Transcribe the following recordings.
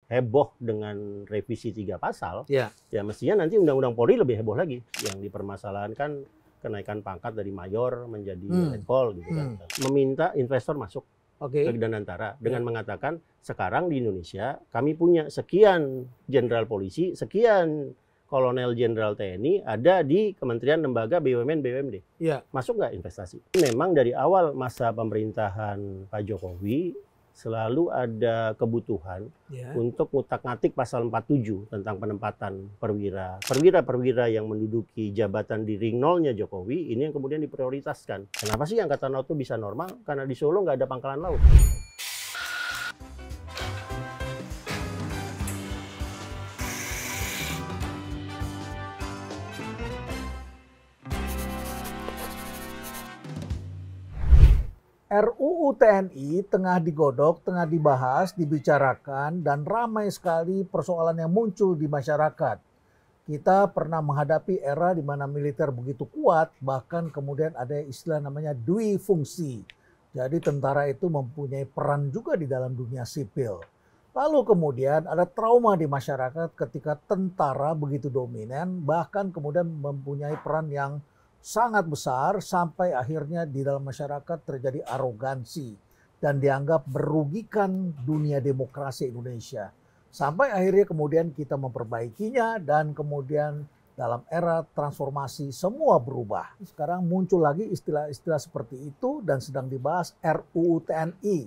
heboh dengan revisi 3 pasal, Ya. ya mestinya nanti Undang-Undang Polri lebih heboh lagi. Yang dipermasalahkan kenaikan pangkat dari mayor menjadi letkol gitu kan. Meminta investor masuk Oke. ke Danantara dengan mengatakan sekarang di Indonesia kami punya sekian jenderal polisi, sekian kolonel jenderal TNI ada di kementerian, lembaga, BUMN, BUMD. Ya. Masuk nggak investasi? Memang dari awal masa pemerintahan Pak Jokowi selalu ada kebutuhan untuk ngutak-ngatik pasal 47 tentang penempatan perwira. Perwira-perwira yang menduduki jabatan di ring nolnya Jokowi, ini yang kemudian diprioritaskan. Kenapa sih Angkatan Laut itu bisa normal? Karena di Solo nggak ada pangkalan laut. RUU TNI tengah digodok, tengah dibahas, dibicarakan, dan ramai sekali persoalan yang muncul di masyarakat. Kita pernah menghadapi era di mana militer begitu kuat, bahkan kemudian ada istilah namanya dui fungsi. Jadi tentara itu mempunyai peran juga di dalam dunia sipil. Lalu kemudian ada trauma di masyarakat ketika tentara begitu dominan, bahkan kemudian mempunyai peran yang sangat besar sampai akhirnya di dalam masyarakat terjadi arogansi dan dianggap merugikan dunia demokrasi Indonesia. Sampai akhirnya kemudian kita memperbaikinya dan kemudian dalam era transformasi semua berubah. Sekarang muncul lagi istilah-istilah seperti itu dan sedang dibahas RUU TNI.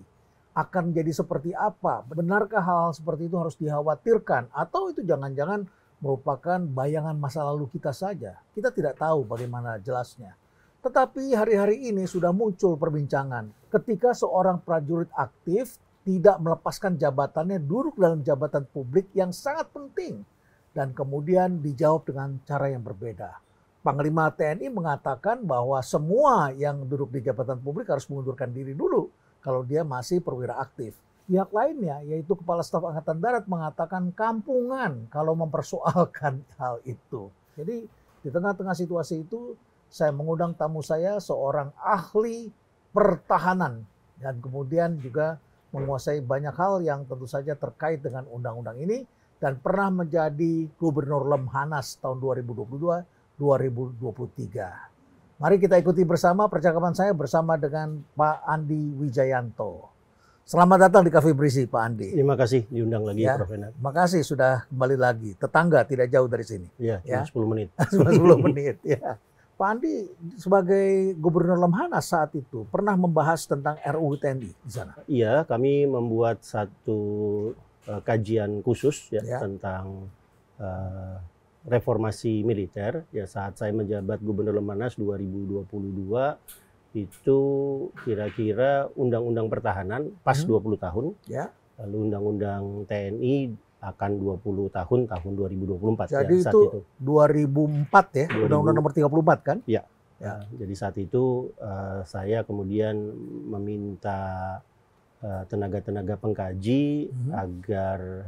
Akan jadi seperti apa? Benarkah hal-hal seperti itu harus dikhawatirkan? Atau itu jangan-jangan merupakan bayangan masa lalu kita saja. Kita tidak tahu bagaimana jelasnya. Tetapi hari-hari ini sudah muncul perbincangan ketika seorang prajurit aktif tidak melepaskan jabatannya, duduk dalam jabatan publik yang sangat penting. Dan kemudian dijawab dengan cara yang berbeda. Panglima TNI mengatakan bahwa semua yang duduk di jabatan publik harus mengundurkan diri dulu kalau dia masih perwira aktif. Pihak lainnya, yaitu Kepala Staf Angkatan Darat, mengatakan kampungan kalau mempersoalkan hal itu. Jadi di tengah-tengah situasi itu, saya mengundang tamu saya, seorang ahli pertahanan. Dan kemudian juga menguasai banyak hal yang tentu saja terkait dengan undang-undang ini. Dan pernah menjadi Gubernur Lemhanas tahun 2022-2023. Mari kita ikuti bersama percakapan saya bersama dengan Pak Andi Wijayanto. Selamat datang di Cafe Berisi, Pak Andi. Terima kasih diundang lagi, Prof. Enak. Terima kasih sudah kembali lagi. Tetangga tidak jauh dari sini. Ya, 10 menit. 10 menit, ya. Pak Andi sebagai Gubernur Lemhanas saat itu pernah membahas tentang RUU TNI di sana. Iya, kami membuat satu kajian khusus tentang reformasi militer. Ya, saat saya menjabat Gubernur Lemhanas 2022. Itu kira-kira undang-undang pertahanan pas 20 tahun. Ya. Lalu undang-undang TNI akan 20 tahun 2024. Jadi ya, itu 2004 ya, Undang-Undang nomor 34 kan? Ya. Jadi saat itu saya kemudian meminta tenaga-tenaga pengkaji agar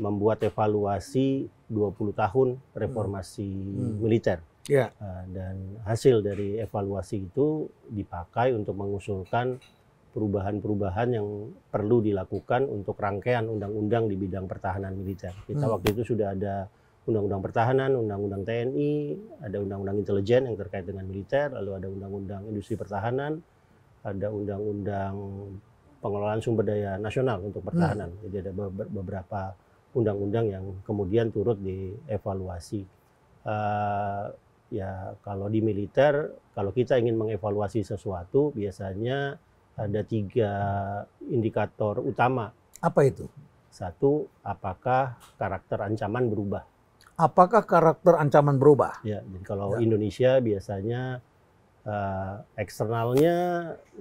membuat evaluasi 20 tahun reformasi militer. Ya. Dan hasil dari evaluasi itu dipakai untuk mengusulkan perubahan-perubahan yang perlu dilakukan untuk rangkaian undang-undang di bidang pertahanan militer. Kita waktu itu sudah ada undang-undang pertahanan, undang-undang TNI, ada undang-undang intelijen yang terkait dengan militer, lalu ada undang-undang industri pertahanan, ada undang-undang pengelolaan sumber daya nasional untuk pertahanan. Jadi ada beberapa undang-undang yang kemudian turut dievaluasi. Ya, kalau di militer, kalau kita ingin mengevaluasi sesuatu, biasanya ada 3 indikator utama. Apa itu? 1, apakah karakter ancaman berubah? Apakah karakter ancaman berubah? Ya, jadi kalau Indonesia biasanya eksternalnya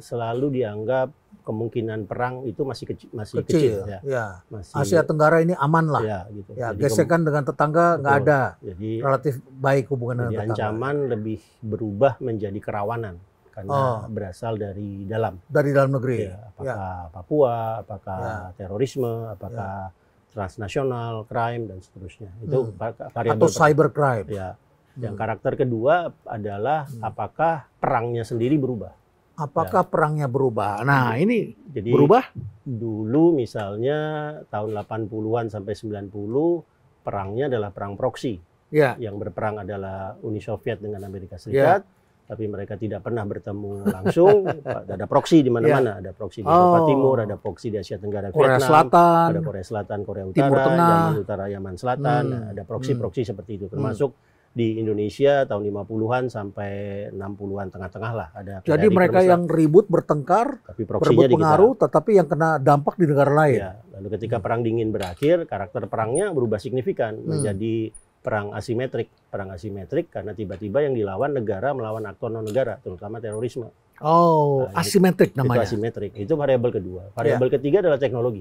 selalu dianggap kemungkinan perang itu masih kecil. Ya. Asia Tenggara ini aman lah. Ya, gitu. Ya, gesekan dengan tetangga nggak ada. Jadi relatif baik hubungan dengan tetangga. Ancaman lebih berubah menjadi kerawanan karena berasal dari dalam. Dari dalam negeri. Ya, apakah Papua, apakah terorisme, apakah transnasional crime dan seterusnya. Itu variabel. Atau cyber crime. Ya. Yang karakter kedua adalah apakah perangnya sendiri berubah. Apakah perangnya berubah? Nah, ini Jadi berubah? dulu misalnya tahun 80-an sampai 90 perangnya adalah perang proksi. Ya, Yang berperang adalah Uni Soviet dengan Amerika ya, Serikat, tapi mereka tidak pernah bertemu langsung. Ada proksi di ya. mana-mana, ada proksi di Eropa Timur, Oh, ada proksi di Asia Tenggara, Korea Vietnam, Selatan, ada Korea Selatan, Korea Timur Utara, Tengah. Yaman Utara, Yaman Selatan. Nah, ada proksi-proksi seperti itu, termasuk di Indonesia tahun 50-an sampai 60-an tengah-tengah lah ada Jadi PRRI mereka Permesra. yang ribut, bertengkar, Tapi berebut proksinya di kita. pengaruh, tetapi yang kena dampak di negara lain. Ya, lalu ketika perang dingin berakhir, karakter perangnya berubah signifikan menjadi perang asimetrik. Perang asimetrik karena tiba-tiba yang dilawan negara melawan aktor non negara, terutama terorisme. Oh, Nah, asimetrik Itu namanya. asimetrik. Itu variabel kedua. Variabel ketiga adalah teknologi.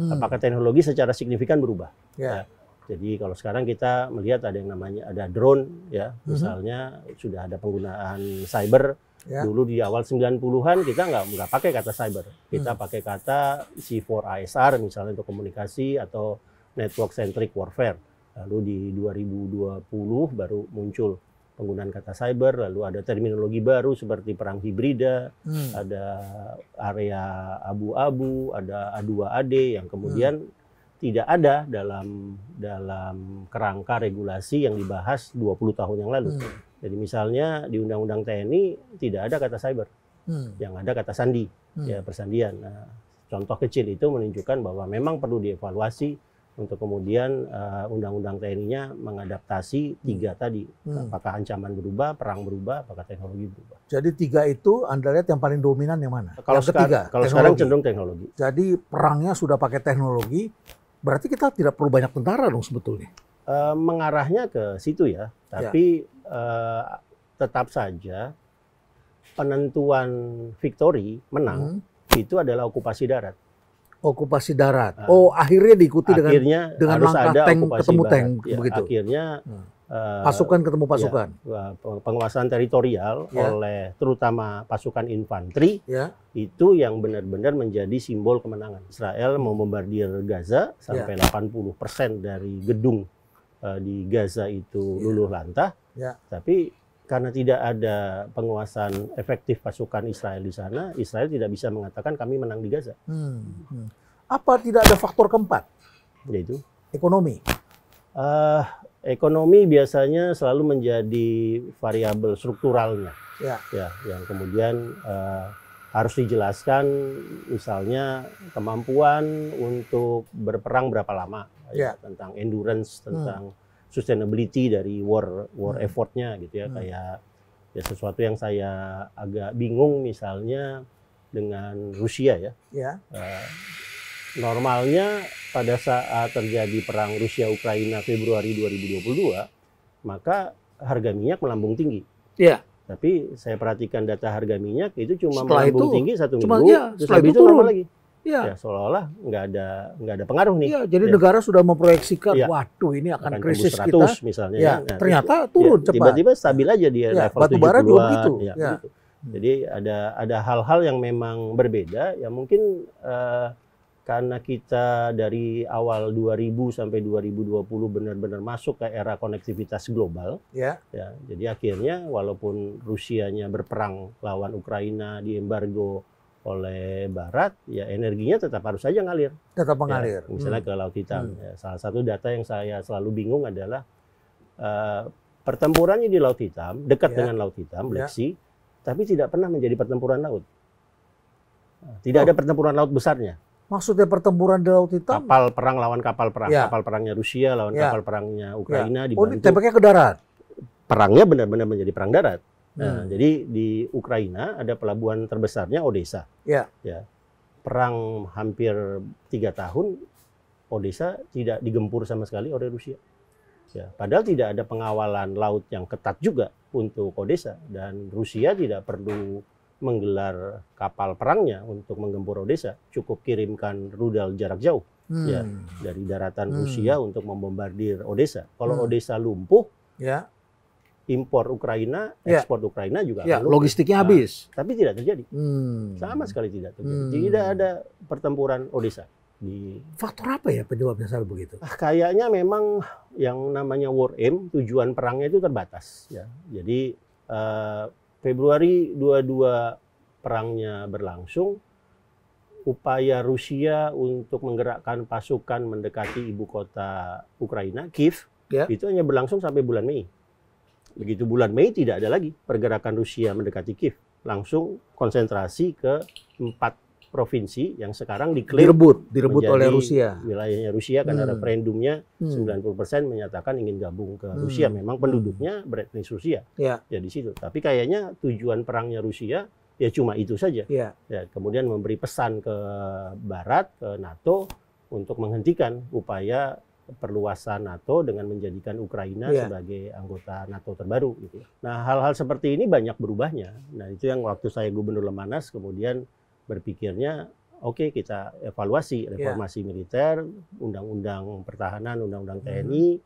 Apakah teknologi secara signifikan berubah? Ya. Jadi kalau sekarang kita melihat ada yang namanya ada drone, ya, misalnya sudah ada penggunaan cyber. Ya. Dulu di awal 90-an kita nggak pakai kata cyber, kita pakai kata C4ISR misalnya untuk komunikasi atau network centric warfare. Lalu di 2020 baru muncul penggunaan kata cyber, lalu ada terminologi baru seperti perang hibrida, ada area abu-abu, ada A2AD yang kemudian tidak ada dalam kerangka regulasi yang dibahas 20 tahun yang lalu. Jadi misalnya di Undang-Undang TNI tidak ada kata cyber, yang ada kata sandi, ya persandian. Nah, contoh kecil itu menunjukkan bahwa memang perlu dievaluasi untuk kemudian Undang-Undang TNI-nya mengadaptasi tiga tadi. Apakah ancaman berubah, perang berubah, apakah teknologi berubah. Jadi tiga itu Anda lihat yang paling dominan yang mana? Kalau Yang ketiga, kalau teknologi. sekarang cenderung teknologi. Jadi perangnya sudah pakai teknologi, berarti kita tidak perlu banyak tentara dong sebetulnya. Mengarahnya ke situ ya, tapi tetap saja penentuan victory menang itu adalah okupasi darat. Okupasi darat. Akhirnya diikuti dengan harus langkah ada tank okupasi ketemu darat. tank Ya, begitu. akhirnya Pasukan ketemu pasukan. penguasaan teritorial oleh terutama pasukan infanteri itu yang benar-benar menjadi simbol kemenangan. Israel membombardir Gaza sampai 80% dari gedung di Gaza itu luluh lantah. Tapi karena tidak ada penguasaan efektif pasukan Israel di sana, Israel tidak bisa mengatakan kami menang di Gaza. Apa tidak ada faktor keempat? Yaitu ekonomi. Ekonomi biasanya selalu menjadi variabel strukturalnya, ya, yang kemudian harus dijelaskan, misalnya kemampuan untuk berperang berapa lama, tentang endurance, tentang sustainability dari war effortnya, gitu ya, kayak ya sesuatu yang saya agak bingung misalnya dengan Rusia ya. Normalnya pada saat terjadi perang Rusia-Ukraina Februari 2022, maka harga minyak melambung tinggi. Tapi saya perhatikan data harga minyak itu cuma melambung tinggi 1 minggu, terus habis itu normal lagi. Ya, seolah-olah nggak ada pengaruh nih. Jadi negara sudah memproyeksikan, waduh ini akan krisis 100 kita. Misalnya. Nah, ternyata turun cepat. Tiba-tiba stabil aja di level 70-an. Batubara juga begitu. Begitu. Jadi ada hal-hal yang memang berbeda, ya mungkin karena kita dari awal 2000 sampai 2020 benar-benar masuk ke era konektivitas global. Jadi akhirnya walaupun Rusianya berperang lawan Ukraina, diembargo oleh Barat, ya energinya tetap harus saja ngalir. Tetap mengalir. Misalnya ke Laut Hitam. Salah satu data yang saya selalu bingung adalah pertempurannya di Laut Hitam, dekat dengan Laut Hitam, Black Sea, tapi tidak pernah menjadi pertempuran laut. Tidak ada pertempuran laut besarnya. Maksudnya pertempuran di Laut Hitam? Kapal perang lawan kapal perang. Kapal perangnya Rusia lawan kapal perangnya Ukraina dibantu. Tembaknya ke darat? Perangnya benar-benar menjadi perang darat. Nah, jadi di Ukraina ada pelabuhan terbesarnya Odessa. Perang hampir 3 tahun, Odessa tidak digempur sama sekali oleh Rusia. Padahal tidak ada pengawalan laut yang ketat juga untuk Odessa, dan Rusia tidak perlu menggelar kapal perangnya untuk menggempur Odessa, cukup kirimkan rudal jarak jauh dari daratan Rusia untuk membombardir Odessa. Kalau Odessa lumpuh, impor Ukraina, ekspor Ukraina juga akan lumpuh. Logistiknya habis. Tapi tidak terjadi, sama sekali tidak terjadi. Tidak ada pertempuran Odessa. Faktor apa ya penyebabnya selalu begitu? Kayaknya memang yang namanya war aim, tujuan perangnya itu terbatas. Jadi Februari 22 perangnya berlangsung, upaya Rusia untuk menggerakkan pasukan mendekati ibu kota Ukraina, Kiev, itu hanya berlangsung sampai bulan Mei. Begitu bulan Mei tidak ada lagi pergerakan Rusia mendekati Kiev. Langsung konsentrasi ke 4 provinsi yang sekarang diklaim direbut oleh Rusia. Wilayahnya Rusia karena referendumnya 90% menyatakan ingin gabung ke Rusia. Memang penduduknya beretnis Rusia. Ya di situ. Tapi kayaknya tujuan perangnya Rusia ya cuma itu saja. Ya, kemudian memberi pesan ke Barat, ke NATO untuk menghentikan upaya perluasan NATO dengan menjadikan Ukraina sebagai anggota NATO terbaru. Gitu. Nah, hal-hal seperti ini banyak berubahnya. Nah, itu yang waktu saya Gubernur Lemhanas kemudian berpikirnya, oke, kita evaluasi reformasi militer, undang-undang pertahanan, undang-undang TNI,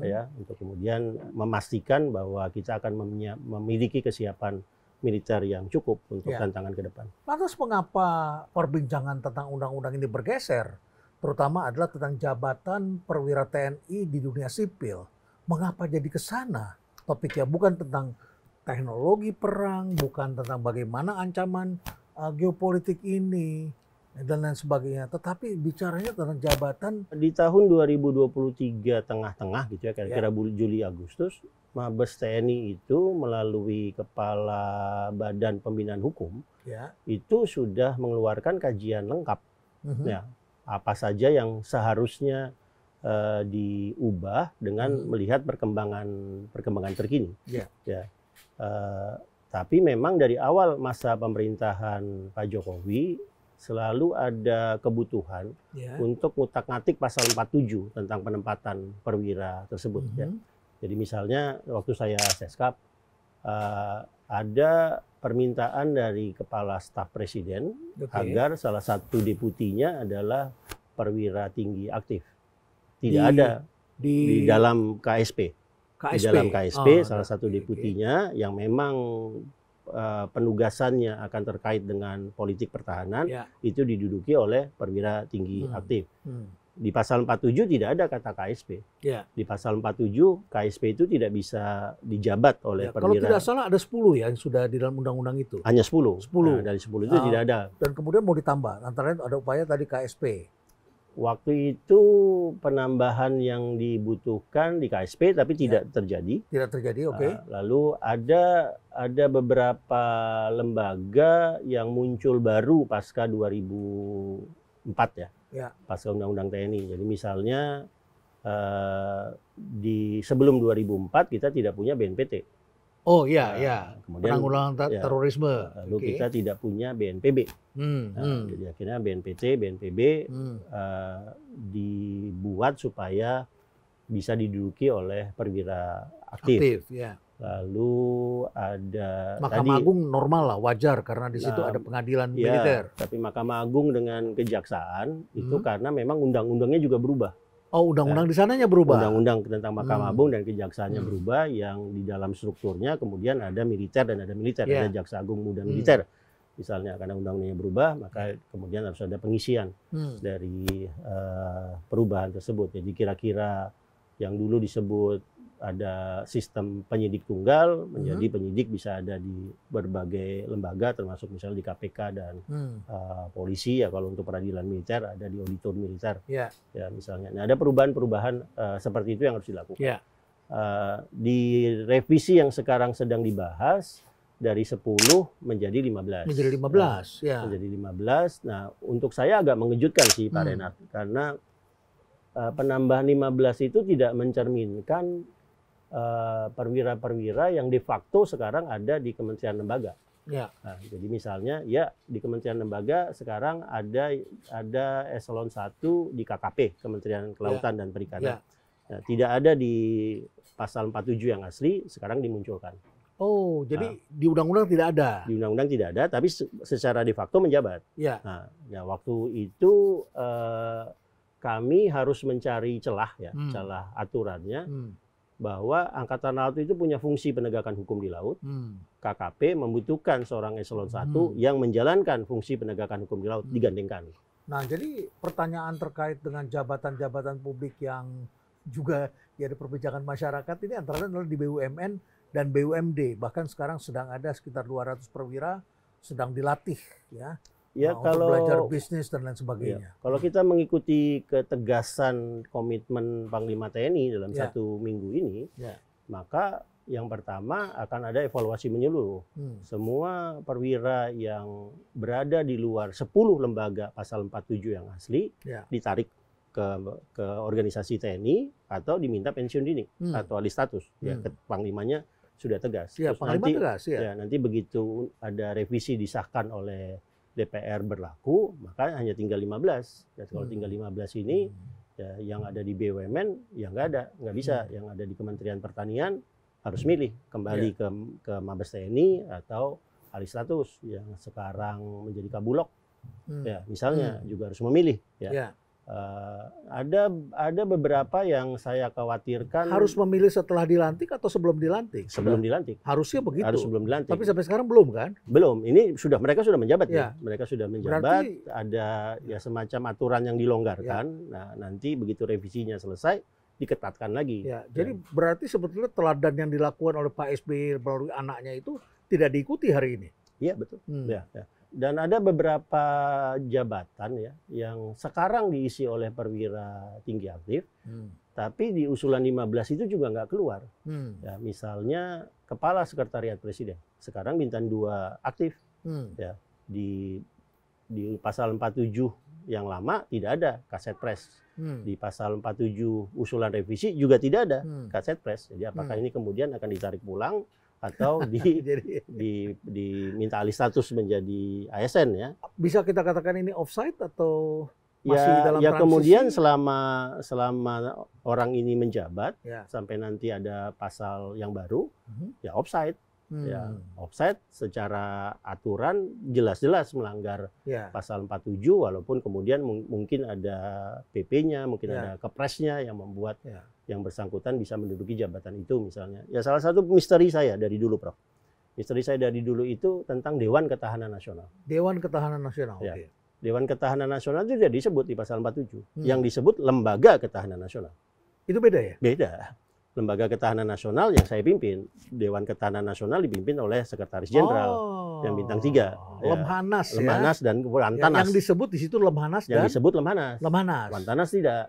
ya, untuk kemudian memastikan bahwa kita akan memiliki kesiapan militer yang cukup untuk tantangan ke depan. Lantas mengapa perbincangan tentang undang-undang ini bergeser? Terutama adalah tentang jabatan perwira TNI di dunia sipil. Mengapa jadi ke sana? Topiknya bukan tentang teknologi perang, bukan tentang bagaimana ancaman geopolitik ini, dan lain sebagainya. Tetapi bicaranya tentang jabatan. Di tahun 2023 tengah-tengah gitu ya, kira-kira Juli Agustus, Mabes TNI itu melalui Kepala Badan Pembinaan Hukum itu sudah mengeluarkan kajian lengkap. Ya, apa saja yang seharusnya diubah dengan melihat perkembangan terkini. Tapi memang dari awal masa pemerintahan Pak Jokowi selalu ada kebutuhan untuk ngutak-ngatik pasal 47 tentang penempatan perwira tersebut. Jadi misalnya waktu saya Seskap ada permintaan dari Kepala Staf Presiden agar salah satu deputinya adalah perwira tinggi aktif. Tidak ada di dalam KSP. Di dalam KSP salah satu deputinya yang memang penugasannya akan terkait dengan politik pertahanan itu diduduki oleh perwira tinggi aktif. Di pasal 47 tidak ada kata KSP. Di pasal 47 KSP itu tidak bisa dijabat oleh perwira. Kalau tidak salah ada 10 ya yang sudah di dalam undang-undang itu. Hanya 10. Nah, dari 10 itu tidak ada. Dan kemudian mau ditambah. Antara lain ada upaya tadi KSP. Waktu itu penambahan yang dibutuhkan di KSP tapi tidak terjadi. Tidak terjadi, oke. Lalu ada beberapa lembaga yang muncul baru pasca 2004 ya. Pasca Undang-Undang TNI. Jadi misalnya sebelum 2004 kita tidak punya BNPT. Oh iya, kemudian penanggulangan terorisme. Lalu kita tidak punya BNPB. Jadi akhirnya BNPT, BNPB dibuat supaya bisa diduduki oleh perwira aktif. Lalu ada Mahkamah Agung normal lah, wajar karena di situ ada pengadilan militer. Tapi Mahkamah Agung dengan Kejaksaan itu karena memang undang-undangnya juga berubah. Oh, undang-undang di sananya berubah. Undang-undang tentang Mahkamah Agung dan Kejaksaannya berubah, yang di dalam strukturnya kemudian ada militer dan ada militer, ada Jaksa Agung Muda Militer. Misalnya karena undang-undangnya berubah, maka kemudian harus ada pengisian dari perubahan tersebut. Jadi kira-kira yang dulu disebut ada sistem penyidik tunggal, menjadi penyidik bisa ada di berbagai lembaga, termasuk misalnya di KPK dan polisi, ya kalau untuk peradilan militer ada di auditor militer, ya misalnya. Nah, ada perubahan-perubahan seperti itu yang harus dilakukan. Di revisi yang sekarang sedang dibahas, dari 10 menjadi 15. Menjadi 15, Menjadi 15. Nah, untuk saya agak mengejutkan sih Pak Renat, karena penambahan 15 itu tidak mencerminkan perwira-perwira yang de facto sekarang ada di kementerian lembaga. Nah, jadi misalnya ya di kementerian lembaga sekarang ada eselon 1 di KKP, Kementerian Kelautan dan Perikanan. Nah, tidak ada di pasal 47 yang asli, sekarang dimunculkan. Oh, jadi di undang-undang tidak ada? Di undang-undang tidak ada, tapi secara de facto menjabat. Nah, waktu itu kami harus mencari celah celah aturannya, bahwa Angkatan Laut itu punya fungsi penegakan hukum di laut. KKP membutuhkan seorang eselon 1 yang menjalankan fungsi penegakan hukum di laut, digandengkan. Nah, jadi pertanyaan terkait dengan jabatan-jabatan publik yang juga jadi perbincangan masyarakat ini antara lain adalah di BUMN dan BUMD. Bahkan sekarang sedang ada sekitar 200 perwira sedang dilatih ya, Ya untuk kalau belajar bisnis dan lain ya, sebagainya. kalau kita mengikuti ketegasan komitmen Panglima TNI dalam Ya. 1 minggu ini, Ya. maka yang pertama akan ada evaluasi menyeluruh. Semua perwira yang berada di luar 10 lembaga pasal 47 yang asli Ya. ditarik ke organisasi TNI atau diminta pensiun dini atau alih status. Ya, Panglimanya sudah tegas. Ya, Terus Panglima nanti, tegas ya. nanti begitu ada revisi disahkan oleh DPR berlaku, maka hanya tinggal 15. Ya, kalau tinggal 15 ini, ya, yang ada di BUMN ya nggak bisa. Yang ada di Kementerian Pertanian harus milih kembali ke Mabes TNI atau alih status yang sekarang menjadi Kabulok. Ya, misalnya juga harus memilih. Ya. Ada beberapa yang saya khawatirkan Harus memilih setelah dilantik atau sebelum dilantik? sebelum dilantik. Harusnya begitu. Harus sebelum dilantik. Tapi sampai sekarang belum kan? Belum. Ini mereka sudah menjabat Ya. ya. Mereka sudah menjabat. Berarti ada ya semacam aturan yang dilonggarkan. Nah, nanti begitu revisinya selesai diketatkan lagi. ya, jadi berarti sebetulnya teladan yang dilakukan oleh Pak SBY melalui anaknya itu tidak diikuti hari ini. Iya, betul. Ya. Dan ada beberapa jabatan ya yang sekarang diisi oleh perwira tinggi aktif, tapi di usulan 15 itu juga nggak keluar. Ya, misalnya Kepala Sekretariat Presiden, sekarang bintang 2 aktif. Ya, di pasal 47 yang lama tidak ada kaset pres. Di pasal 47 usulan revisi juga tidak ada kaset pres. Jadi apakah ini kemudian akan ditarik pulang atau diminta alih status menjadi ASN ya? Bisa kita katakan ini offside atau masih dalam ya transisi? Kemudian selama orang ini menjabat sampai nanti ada pasal yang baru, ya offside. Ya, offside secara aturan jelas-jelas melanggar pasal 47 walaupun kemudian mungkin ada PP-nya, mungkin ada kepresnya yang membuat yang bersangkutan bisa menduduki jabatan itu misalnya. Ya salah satu misteri saya dari dulu, Prof. Misteri saya dari dulu itu tentang Dewan Ketahanan Nasional. Dewan Ketahanan Nasional. Ya. Dewan Ketahanan Nasional itu tidak disebut di pasal 47. Yang disebut Lembaga Ketahanan Nasional. Itu beda ya? Beda. Lembaga Ketahanan Nasional yang saya pimpin, Dewan Ketahanan Nasional dipimpin oleh Sekretaris Jenderal yang bintang 3. Lemhanas Lemhanas dan Wantanas. Yang disebut di situ Lemhanas yang disebut Lemhanas. Lemhanas. Wantanas tidak.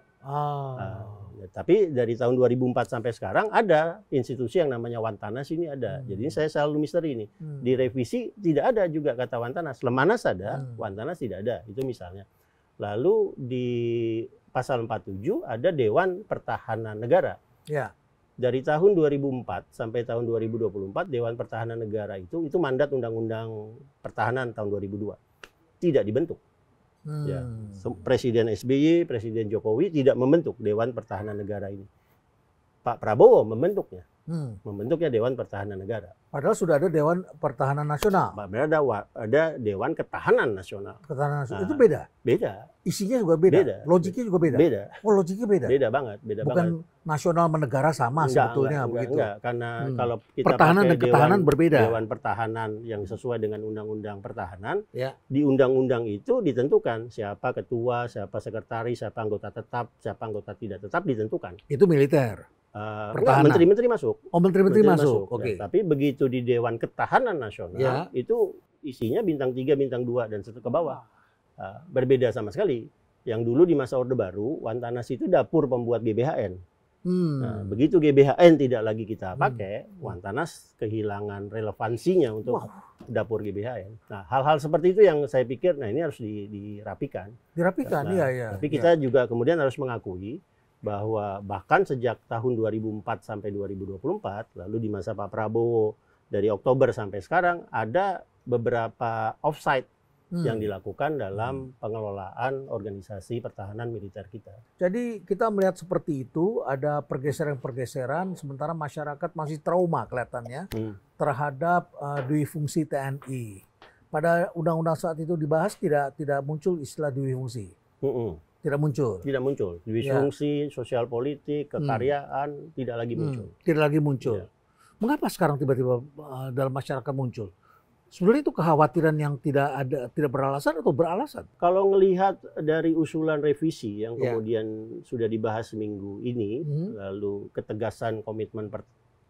Tapi dari tahun 2004 sampai sekarang ada institusi yang namanya Wantanas ini ada. Jadi saya selalu misteri ini. Di revisi tidak ada juga kata Wantanas. Lemhanas ada, Wantanas tidak ada. Itu misalnya. Lalu di pasal 47 ada Dewan Pertahanan Negara. Ya. Dari tahun 2004 sampai tahun 2024 Dewan Pertahanan Negara itu mandat Undang-Undang Pertahanan tahun 2002 tidak dibentuk. Ya, Presiden SBY, Presiden Jokowi tidak membentuk Dewan Pertahanan Negara ini. Pak Prabowo membentuknya. Membentuknya Dewan Pertahanan Negara. Padahal sudah ada Dewan Pertahanan Nasional. Ada Dewan Ketahanan Nasional. Ketahanan Nasional. Itu beda? Beda. Isinya juga beda? Logiknya juga beda? Beda. Oh, logiknya beda? Beda banget. Bukan nasional menegara sama sebetulnya begitu? Enggak. Karena kalau kita pertahanan dan ketahanan berbeda. Dewan Pertahanan yang sesuai dengan Undang-Undang Pertahanan, di Undang-Undang itu ditentukan siapa ketua, siapa sekretaris, siapa anggota tetap, siapa anggota tidak tetap ditentukan. Itu militer? Menteri-menteri masuk. Oh, menteri-menteri masuk. Oke. Tapi begitu di Dewan Ketahanan Nasional itu isinya bintang 3, bintang 2 dan 1 ke bawah. Berbeda sama sekali. Yang dulu di masa Orde Baru, Wantanas itu dapur pembuat GBHN. Nah, begitu GBHN tidak lagi kita pakai, Wantanas kehilangan relevansinya untuk dapur GBHN. Nah, hal-hal seperti itu yang saya pikir, ini harus dirapikan. Dirapikan, iya. Tapi kita juga kemudian harus mengakui bahwa bahkan sejak tahun 2004 sampai 2024, lalu di masa Pak Prabowo dari Oktober sampai sekarang, ada beberapa offside yang dilakukan dalam pengelolaan organisasi pertahanan militer kita. Jadi kita melihat seperti itu, ada pergeseran-pergeseran, sementara masyarakat masih trauma kelihatannya terhadap dui fungsi TNI. Pada undang-undang saat itu dibahas tidak muncul istilah dui fungsi. Tidak muncul. Tidak muncul. Dui fungsi, sosial politik, kekaryaan tidak lagi muncul. Tidak lagi muncul. Ya. Mengapa sekarang tiba-tiba dalam masyarakat muncul? Sebenarnya itu kekhawatiran yang tidak beralasan atau beralasan? Kalau melihat dari usulan revisi yang kemudian sudah dibahas minggu ini, lalu ketegasan komitmen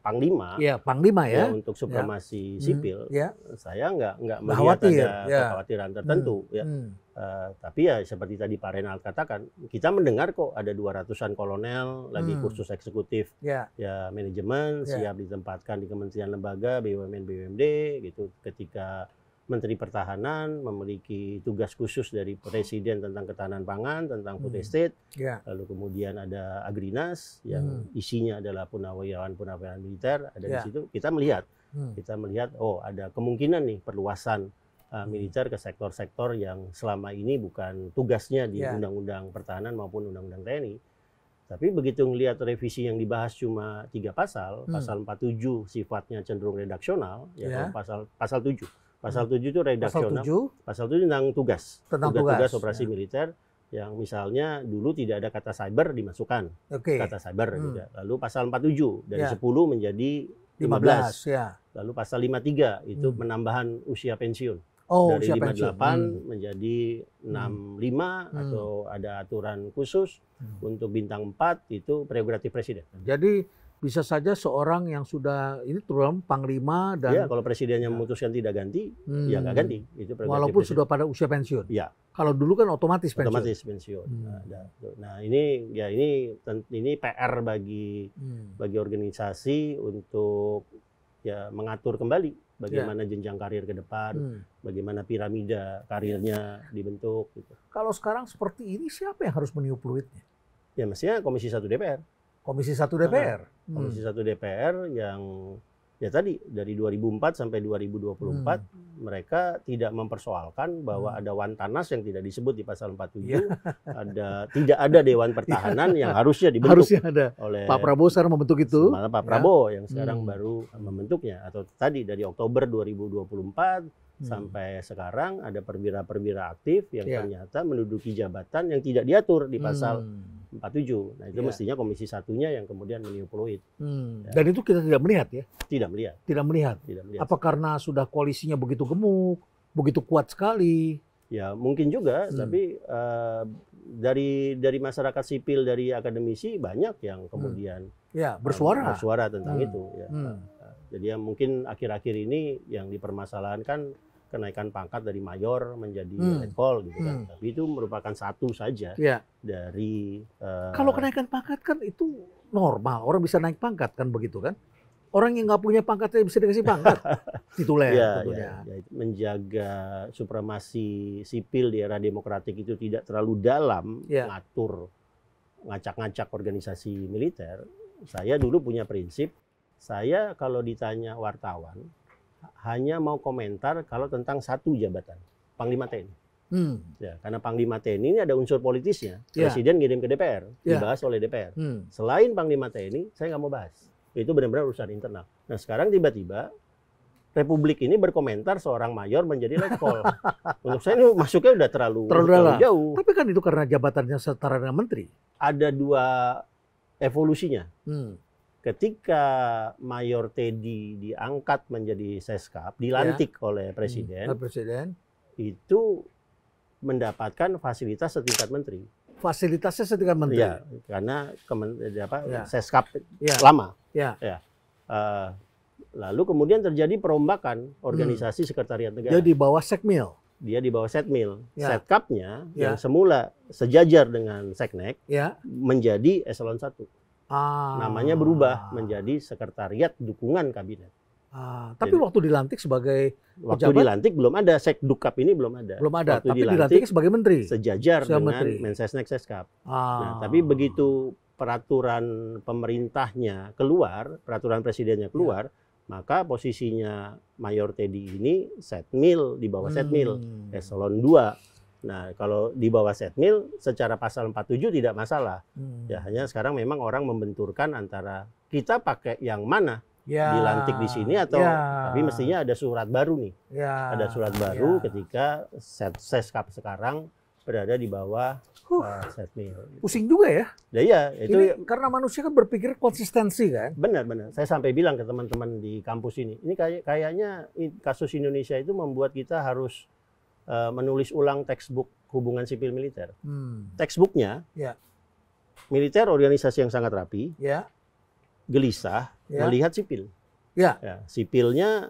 panglima, panglima ya, untuk supremasi sipil, saya nggak melihat khawatir, ada kekhawatiran tertentu, ya. Tapi ya seperti tadi Pak Renald katakan, kita mendengar kok ada 200-an kolonel lagi kursus eksekutif, ya manajemen siap ditempatkan di kementerian lembaga, BUMN, BUMD, gitu. Ketika Menteri Pertahanan memiliki tugas khusus dari Presiden tentang ketahanan pangan, tentang food estate, lalu kemudian ada Agrinas yang isinya adalah punawirawan militer ada di situ. Kita melihat, oh ada kemungkinan nih perluasan militer ke sektor-sektor yang selama ini bukan tugasnya di Undang-Undang Pertahanan maupun Undang-Undang TNI. Tapi begitu melihat revisi yang dibahas cuma 3 pasal, pasal 47 sifatnya cenderung redaksional, pasal 7. Pasal 7 itu redaksional. Pasal 7 tentang tugas. Tugas operasi militer yang misalnya dulu tidak ada kata cyber dimasukkan. Kata cyber gitu. Lalu pasal 47 dari 10 menjadi 15. Lalu pasal 53 itu penambahan usia pensiun. Dari 58 menjadi 65 atau ada aturan khusus untuk bintang 4 itu prerogatif presiden. Jadi bisa saja seorang yang sudah ini turun panglima dan kalau presidennya memutuskan tidak ganti, ya nggak ganti. Itu walaupun presiden sudah pada usia pensiun. Kalau dulu kan otomatis pensiun. Nah ini PR bagi organisasi untuk mengatur kembali bagaimana jenjang karir ke depan, bagaimana piramida karirnya dibentuk. Gitu. Kalau sekarang seperti ini siapa yang harus meniup fluidnya? Ya mestinya Komisi 1 DPR. Komisi 1 DPR. Komisi 1 DPR yang tadi dari 2004 sampai 2024 mereka tidak mempersoalkan bahwa ada Wantanas yang tidak disebut di pasal 47, tidak ada Dewan Pertahanan yang harusnya dibentuk oleh Pak Prabowo sekarang membentuk itu. Malah Pak Prabowo yang sekarang baru membentuknya, atau tadi dari Oktober 2024 sampai sekarang ada perwira-perwira aktif yang ternyata menduduki jabatan yang tidak diatur di pasal 47. Nah itu mestinya Komisi Satunya yang kemudian meniup fluid. Dan itu kita tidak melihat ya? Tidak melihat. Tidak melihat. Apa karena sudah koalisinya begitu gemuk, begitu kuat sekali? Ya mungkin juga, tapi dari masyarakat sipil, dari akademisi banyak yang kemudian bersuara tentang itu. Jadi ya mungkin akhir-akhir ini yang dipermasalahkan kenaikan pangkat dari mayor menjadi letkol gitu kan. Tapi itu merupakan satu saja dari kalau kenaikan pangkat kan itu normal, orang bisa naik pangkat kan begitu kan. Orang yang nggak punya pangkatnya bisa dikasih pangkat. Tituler tentunya. Menjaga supremasi sipil di era demokratik itu tidak terlalu dalam ngatur ngacak-ngacak organisasi militer. Saya dulu punya prinsip, saya kalau ditanya wartawan hanya mau komentar kalau tentang satu jabatan, Panglima TNI. Karena Panglima TNI ini ada unsur politisnya. Presiden ngirim ke DPR, dibahas oleh DPR. Selain Panglima TNI, saya nggak mau bahas. Itu benar-benar urusan internal. Nah sekarang tiba-tiba Republik ini berkomentar seorang mayor menjadi letkol. Untuk saya ini masuknya udah terlalu jauh. Tapi kan itu karena jabatannya setara dengan menteri. Ada dua evolusinya. Ketika Mayor Teddy diangkat menjadi Seskap, dilantik oleh Presiden, itu mendapatkan fasilitas setingkat menteri. Fasilitasnya setingkat menteri? Ya, karena Seskap lama. Lalu kemudian terjadi perombakan organisasi sekretariat negara. Dia di bawah Sekmil? Dia di bawah Setmil. Setkapnya yang semula sejajar dengan Seknek menjadi eselon 1. Namanya berubah menjadi sekretariat dukungan kabinet. Tapi waktu dilantik sebagai pejabat, dilantik belum ada, Sekdukap ini belum ada. Waktu tapi dilantik sebagai menteri. Sejajar dengan Mensesnek Seskap. Nah, tapi begitu peraturan pemerintahnya keluar, peraturan presidennya keluar, maka posisinya Mayor Teddy ini Setmil, di bawah Setmil, eselon 2. Nah, kalau di bawah Setmil secara pasal 47 tidak masalah. Ya hanya sekarang memang orang membenturkan antara kita pakai yang mana, dilantik di sini atau tapi mestinya ada surat baru nih. Ada surat baru ketika Seskap sekarang berada di bawah Setmil. Pusing juga ya? Iya, itu ini karena manusia kan berpikir konsistensi kan? Benar. Saya sampai bilang ke teman-teman di kampus ini kayaknya kasus Indonesia itu membuat kita harus menulis ulang textbook hubungan sipil militer. Textbooknya, militer organisasi yang sangat rapi, gelisah, Ya. melihat sipil. Ya. Ya, sipilnya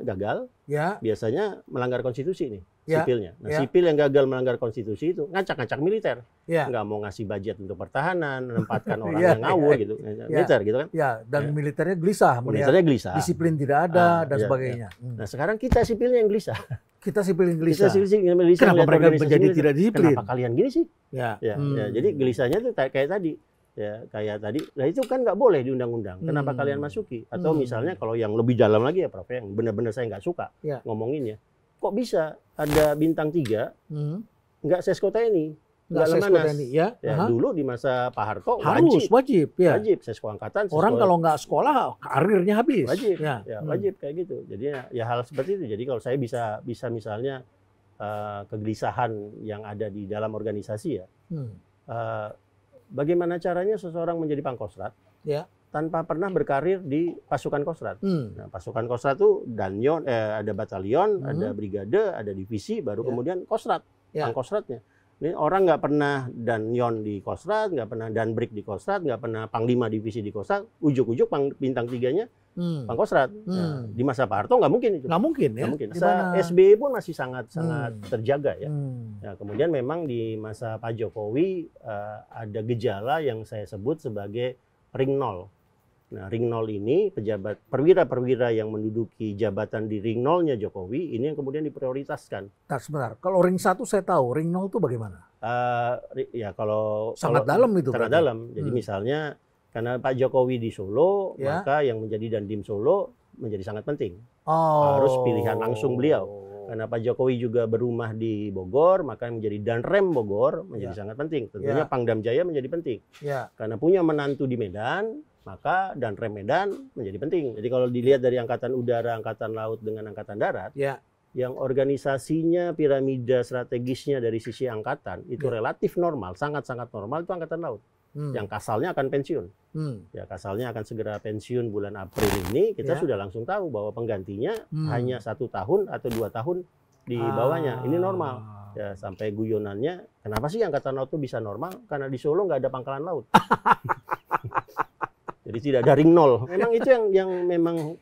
gagal, Ya. biasanya melanggar konstitusi nih, Ya. sipilnya. Nah, Ya. sipil yang gagal melanggar konstitusi itu ngacak-ngacak militer. Ya. Nggak mau ngasih budget untuk pertahanan, menempatkan orang Ya, yang ngawur ya. gitu. Militer gitu kan. Ya, dan Ya. militernya gelisah melihat Militernya gelisah. disiplin tidak ada dan ya, sebagainya. Nah, sekarang kita sipilnya yang gelisah. Kita sipil yang Kita gelisah. sipil gelisah. Kenapa melihat mereka organisasi menjadi militer. tidak disiplin? Kenapa kalian gini sih? Ya. Ya, jadi gelisahnya tuh kayak tadi. Ya, kayak tadi. Nah, itu kan nggak boleh di undang-undang. Kenapa kalian masuki? Atau misalnya kalau yang lebih dalam lagi ya Prof, yang benar-benar saya nggak suka ngomonginnya. Kok bisa ada bintang 3 nggak Sesko TNI? Nggak Lemanas. Ya. Dulu di masa Pak Harto wajib ya. wajib Sesko Angkatan. Orang kalau nggak sekolah karirnya habis. Wajib. Ya. Wajib kayak gitu. Jadi ya hal seperti itu. Jadi kalau saya bisa misalnya kegelisahan yang ada di dalam organisasi ya. Bagaimana caranya seseorang menjadi Pangkostrat tanpa pernah berkarir di pasukan Kostrat. Nah, pasukan Kostrat itu ada batalion, ada brigade, ada divisi, baru kemudian Kostrat, Pangkostratnya. Ini orang nggak pernah danyon di Kostrat, nggak pernah danbrik di Kostrat, nggak pernah panglima divisi di Kostrat, ujuk-ujuk bintang 3-nya Pangkostrat. Nah, di masa Pak Harto nggak mungkin itu. Nggak mungkin ya. Nggak mungkin. SBY pun masih sangat terjaga ya. Nah, kemudian memang di masa Pak Jokowi ada gejala yang saya sebut sebagai ring 0. Nah, ring 0 ini perwira-perwira yang menduduki jabatan di ring 0-nya Jokowi ini yang kemudian diprioritaskan. Nah, sebentar. Kalau ring 1 saya tahu, ring 0 itu bagaimana? Ya kalau sangat dalam itu. Sangat dalam. Jadi misalnya karena Pak Jokowi di Solo, maka yang menjadi Dandim Solo menjadi sangat penting. Harus pilihan langsung beliau. Karena Pak Jokowi juga berumah di Bogor, maka menjadi Danrem Bogor menjadi sangat penting. Tentunya Pangdam Jaya menjadi penting. Karena punya menantu di Medan, maka Danrem Medan menjadi penting. Jadi kalau dilihat dari Angkatan Udara, Angkatan Laut dengan Angkatan Darat, yang organisasinya, piramida strategisnya dari sisi angkatan itu relatif normal, sangat-sangat normal itu Angkatan Laut. Yang kasalnya akan pensiun. Ya, kasalnya akan segera pensiun bulan April ini. Kita sudah langsung tahu bahwa penggantinya hanya 1 tahun atau 2 tahun di bawahnya. Ini normal. Ya, sampai guyonannya, kenapa sih Angkatan Laut itu bisa normal? Karena di Solo nggak ada pangkalan laut. Jadi tidak ada ring 0. Memang itu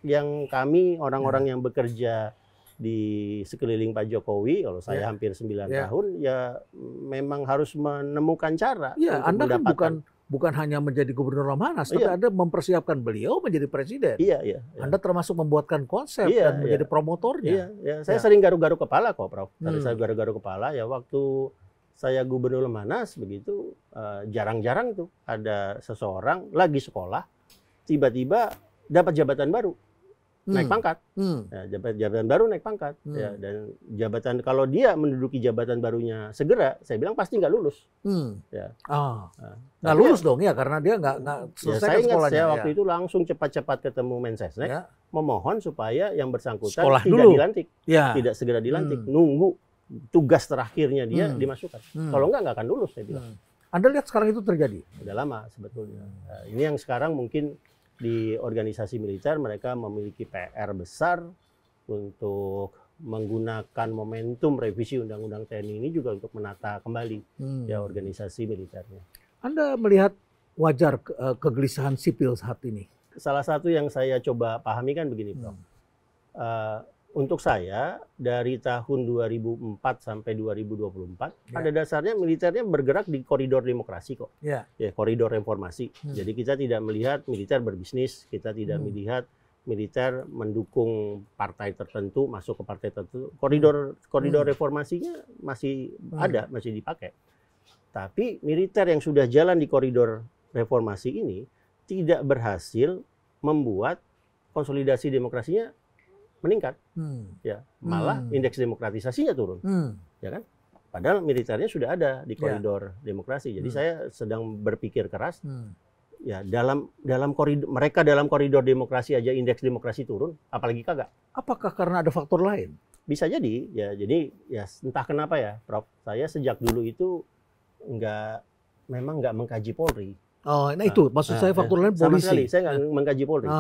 yang kami orang-orang yang bekerja di sekeliling Pak Jokowi, kalau saya hampir 9 tahun, ya memang harus menemukan cara. Ya, Anda kan bukan hanya menjadi gubernur Lemhanas, tapi Anda mempersiapkan beliau menjadi presiden. Iya. Anda termasuk membuatkan konsep dan menjadi promotornya. Saya sering garuk-garuk kepala kok, Prof. Saya garuk-garuk kepala ya waktu saya gubernur Lemhanas begitu, jarang-jarang tuh ada seseorang lagi sekolah tiba-tiba dapat jabatan baru. Naik pangkat, jabatan baru naik pangkat, ya, dan jabatan kalau dia menduduki jabatan barunya segera, saya bilang pasti nggak lulus. Ya. Nggak lulus dong ya karena dia nggak selesai saya ingat sekolahnya. Saya waktu itu langsung cepat-cepat ketemu Mensesnek, memohon supaya yang bersangkutan sekolah tidak dulu dilantik, tidak segera dilantik, nunggu tugas terakhirnya dia dimasukkan. Kalau nggak akan lulus, saya bilang. Anda lihat sekarang itu terjadi? Udah lama sebetulnya. Nah, ini yang sekarang mungkin di organisasi militer mereka memiliki PR besar untuk menggunakan momentum revisi Undang-Undang TNI ini juga untuk menata kembali ya organisasi militernya. Anda melihat wajar kegelisahan sipil saat ini? Salah satu yang saya coba pahami kan begini, Prof. Untuk saya dari tahun 2004 sampai 2024 pada dasarnya militernya bergerak di koridor demokrasi kok. Ya, koridor reformasi. Jadi kita tidak melihat militer berbisnis, kita tidak melihat militer mendukung partai tertentu, masuk ke partai tertentu. Koridor reformasinya masih ada, masih dipakai. Tapi militer yang sudah jalan di koridor reformasi ini tidak berhasil membuat konsolidasi demokrasinya meningkat, ya malah indeks demokratisasinya turun, ya kan? Padahal militernya sudah ada di koridor demokrasi. Jadi saya sedang berpikir keras, ya dalam koridor demokrasi aja indeks demokrasi turun, apalagi kagak. Apakah karena ada faktor lain? Bisa jadi, ya. Jadi ya entah kenapa ya, Prof. Saya sejak dulu itu memang nggak mengkaji Polri. Oh, nah itu maksud saya faktor lain polisi. Sama sekali saya nggak mengkaji Polri.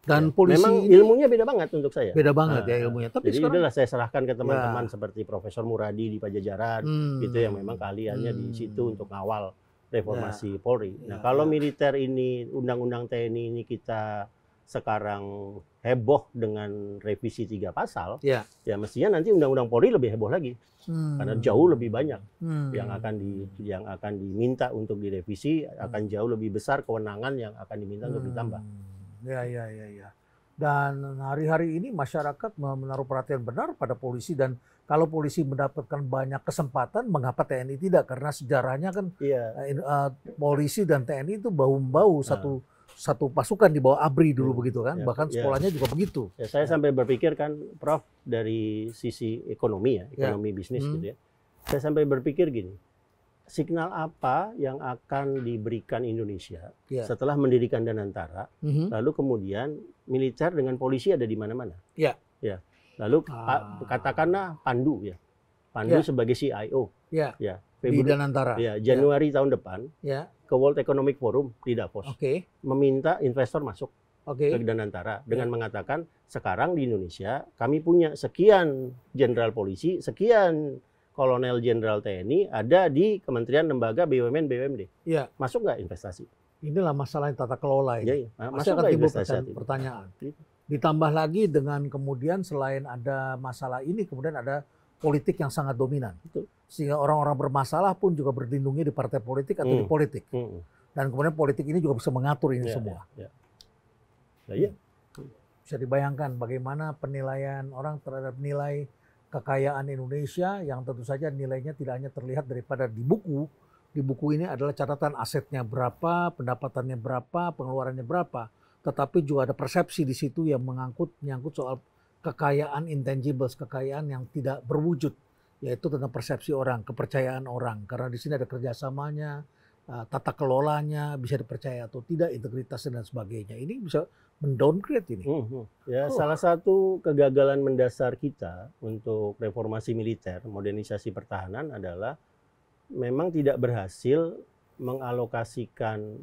Dan polisi memang ilmunya beda banget untuk saya. Beda banget ya ilmunya. Tapi jadi sekarang itulah saya serahkan ke teman-teman seperti Profesor Muradi di Pajajaran, itu yang memang keahliannya di situ untuk ngawal reformasi Polri. Nah, kalau militer ini, undang-undang TNI ini kita sekarang heboh dengan revisi 3 pasal, ya mestinya nanti undang-undang Polri lebih heboh lagi. Karena jauh lebih banyak yang akan diminta untuk direvisi, akan jauh lebih besar kewenangan yang akan diminta untuk ditambah. Ya. Dan hari-hari ini masyarakat menaruh perhatian benar pada polisi, dan kalau polisi mendapatkan banyak kesempatan, mengapa TNI tidak? Karena sejarahnya kan polisi dan TNI itu bau-bau satu pasukan di bawah ABRI dulu begitu kan, bahkan sekolahnya juga begitu. Ya, saya sampai berpikir kan, Prof, dari sisi ekonomi ekonomi bisnis gitu ya. Saya sampai berpikir gini, signal apa yang akan diberikan Indonesia setelah mendirikan Danantara, lalu kemudian militer dengan polisi ada di mana-mana. Lalu katakanlah Pandu sebagai CIO. Di Danantara. Januari tahun depan ke World Economic Forum di Davos. Meminta investor masuk ke Danantara dengan mengatakan sekarang di Indonesia kami punya sekian jenderal polisi, sekian kolonel jenderal TNI ada di kementerian, lembaga, BUMN, BUMD. Masuk nggak investasi? Inilah masalah tata kelola ini. Masuk akan timbul pertanyaan. Ditambah lagi dengan kemudian selain ada masalah ini, kemudian ada politik yang sangat dominan. Sehingga orang-orang bermasalah pun juga berlindungi di partai politik atau di politik. Dan kemudian politik ini juga bisa mengatur ini semua. Bisa dibayangkan bagaimana penilaian orang terhadap nilai kekayaan Indonesia yang tentu saja nilainya tidak hanya terlihat daripada di buku. Di buku ini adalah catatan asetnya berapa, pendapatannya berapa, pengeluarannya berapa. Tetapi juga ada persepsi di situ yang menyangkut soal kekayaan intangibles, kekayaan yang tidak berwujud, yaitu tentang persepsi orang, kepercayaan orang. Karena di sini ada kerjasamanya, tata kelolanya, bisa dipercaya atau tidak, integritas dan sebagainya. Ini bisa mendowngrade ini. Salah satu kegagalan mendasar kita untuk reformasi militer, modernisasi pertahanan adalah memang tidak berhasil mengalokasikan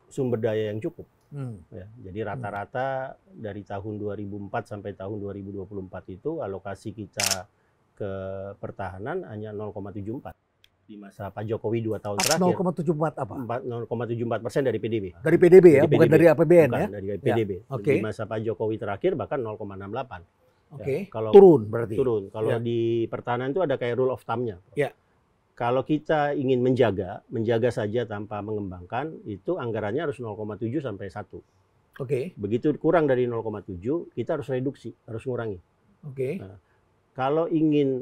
sumber daya yang cukup. Jadi rata-rata dari tahun 2004 sampai tahun 2024 itu alokasi kita ke pertahanan hanya 0,74. Di masa Pak Jokowi 2 tahun terakhir. 0,74 apa? 0,74% dari PDB. Dari PDB ya, bukan dari APBN ya? Dari PDB. Di masa Pak Jokowi terakhir bahkan 0,68. Kalau turun berarti. Turun. Kalau di pertahanan itu ada kayak rule of thumb-nya. Kalau kita ingin menjaga saja tanpa mengembangkan, itu anggarannya harus 0,7 sampai 1. Begitu kurang dari 0,7, kita harus reduksi, harus ngurangi. Nah, kalau ingin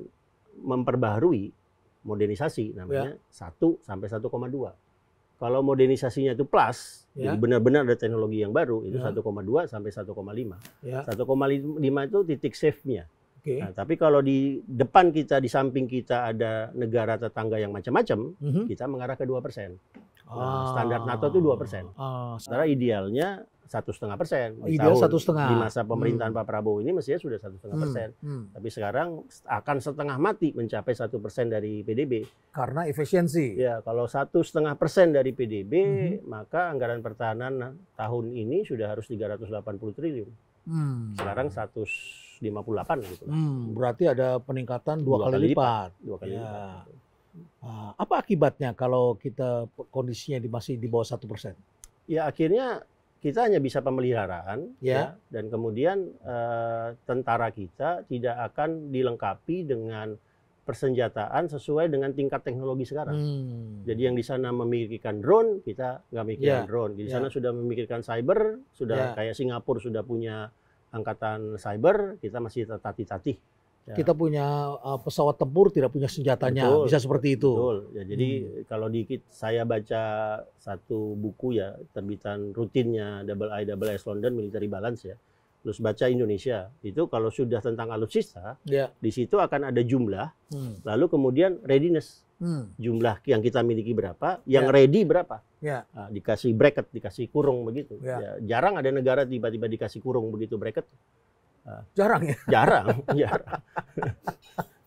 memperbaharui, modernisasi namanya 1 sampai 1,2. Kalau modernisasinya itu plus, jadi benar-benar ada teknologi yang baru, itu 1,2 sampai 1,5. 1,5 itu titik save-nya. Nah, tapi kalau di depan kita, di samping kita ada negara tetangga yang macam-macam, kita mengarah ke 2%. Standar NATO itu 2%. Sementara idealnya 1,5%. Ideal 1,5. Di masa pemerintahan Pak Prabowo ini mestinya sudah 1,5%. Tapi sekarang akan setengah mati mencapai 1% dari PDB. Karena efisiensi. Ya, kalau 1,5% dari PDB, maka anggaran pertahanan tahun ini sudah harus 380 triliun. Sekarang 158 gitu. Berarti ada peningkatan dua kali lipat. Apa akibatnya kalau kita kondisinya masih di bawah 1%? Ya akhirnya kita hanya bisa pemeliharaan, dan kemudian tentara kita tidak akan dilengkapi dengan persenjataan sesuai dengan tingkat teknologi sekarang. Jadi yang di sana memikirkan drone, kita nggak mikirkan drone. Di sana sudah memikirkan cyber, sudah kayak Singapura sudah punya angkatan cyber, kita masih tatih-tatih. Kita punya pesawat tempur, tidak punya senjatanya. Bisa seperti itu. Betul. Ya, jadi kalau saya baca satu buku ya, terbitan rutinnya IISS London Military Balance ya, terus baca Indonesia, itu kalau sudah tentang alutsista, di situ akan ada jumlah, lalu kemudian readiness. Jumlah yang kita miliki berapa, yang ready berapa. Nah, dikasih bracket, dikasih kurung begitu. Jarang ada negara tiba-tiba dikasih kurung begitu bracket. Jarang ya? Jarang.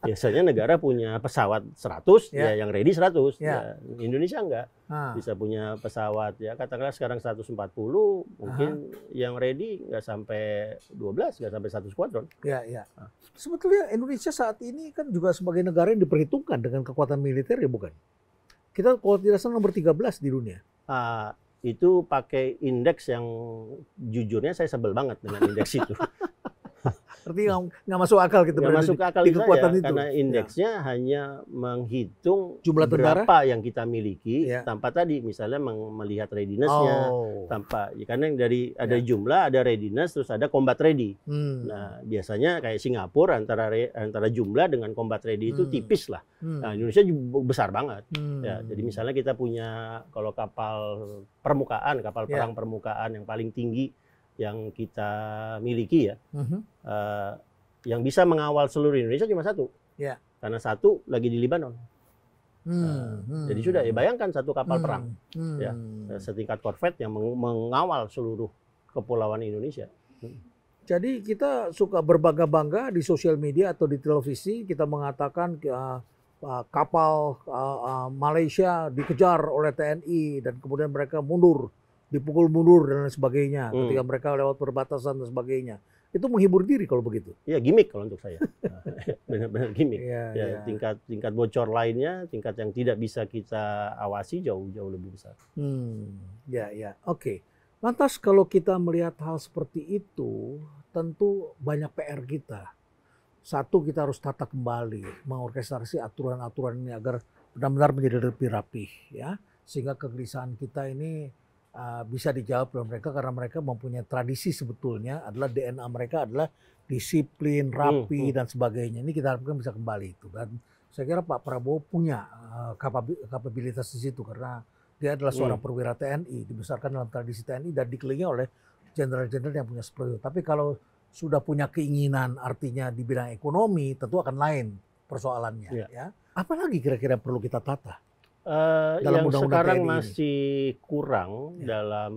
Biasanya negara punya pesawat 100, yang ready 100. Indonesia enggak. Bisa punya pesawat, katakanlah sekarang 140, mungkin yang ready nggak sampai 12, nggak sampai 1 skuadron. Sebetulnya Indonesia saat ini kan juga sebagai negara yang diperhitungkan dengan kekuatan militer ya bukan? Kita kalau tidak salah nomor 13 di dunia. Itu pakai indeks yang jujurnya saya sebel banget dengan indeks itu. Artinya nggak masuk akal gitu Nggak masuk akal di saya, kekuatan itu. karena indeksnya hanya menghitung Jumlah tentara berapa yang kita miliki Ya. tanpa tadi misalnya melihat readiness-nya, tanpa karena yang dari ada Ya. jumlah, ada readiness, terus ada combat ready. Hmm. Nah, biasanya kayak Singapura antara jumlah dengan combat ready itu tipis lah. Hmm. Nah, Indonesia besar banget. Hmm. Ya, jadi misalnya kita punya kalau kapal permukaan, kapal Ya. perang permukaan yang paling tinggi yang kita miliki ya, yang bisa mengawal seluruh Indonesia cuma satu. Ya. Karena satu lagi di Libanon. Jadi sudah ya bayangkan satu kapal perang ya, setingkat korvet yang mengawal seluruh kepulauan Indonesia. Jadi kita suka berbangga-bangga di sosial media atau di televisi, kita mengatakan kapal Malaysia dikejar oleh TNI dan kemudian mereka mundur, dipukul mundur dan lain sebagainya ketika mereka lewat perbatasan dan sebagainya. Itu menghibur diri kalau begitu. Ya gimmick kalau untuk saya. Benar-benar gimmick. Ya. Tingkat bocor lainnya, tingkat yang tidak bisa kita awasi jauh lebih besar. Ya. Oke. Lantas kalau kita melihat hal seperti itu, tentu banyak PR kita. Satu, kita harus tata kembali, mengorkestrasi aturan-aturan ini agar benar-benar menjadi lebih rapih, ya, sehingga kegelisahan kita ini bisa dijawab oleh mereka karena mereka mempunyai tradisi sebetulnya adalah DNA mereka adalah disiplin, rapi dan sebagainya. Ini kita harapkan bisa kembali itu. Dan saya kira Pak Prabowo punya kapabilitas di situ karena dia adalah seorang perwira TNI, dibesarkan dalam tradisi TNI dan dikelilingi oleh jenderal-jenderal yang punya seperti itu. Tapi kalau sudah punya keinginan artinya di bidang ekonomi tentu akan lain persoalannya. Ya. Apalagi kira-kira perlu kita tata? Yang sekarang masih kurang dalam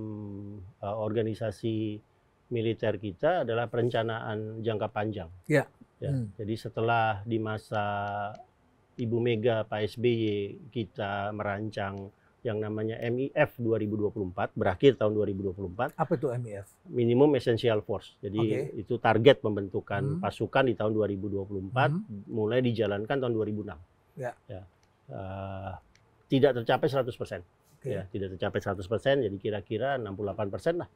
organisasi militer kita adalah perencanaan jangka panjang. Ya. Jadi setelah di masa Ibu Mega, Pak SBY kita merancang yang namanya MIF 2024, berakhir tahun 2024. Apa itu MIF? Minimum Essential Force. Jadi itu target pembentukan pasukan di tahun 2024, mulai dijalankan tahun 2006. Ya. Tidak tercapai 100%. Ya, tidak tercapai 100%, jadi kira-kira 68% lah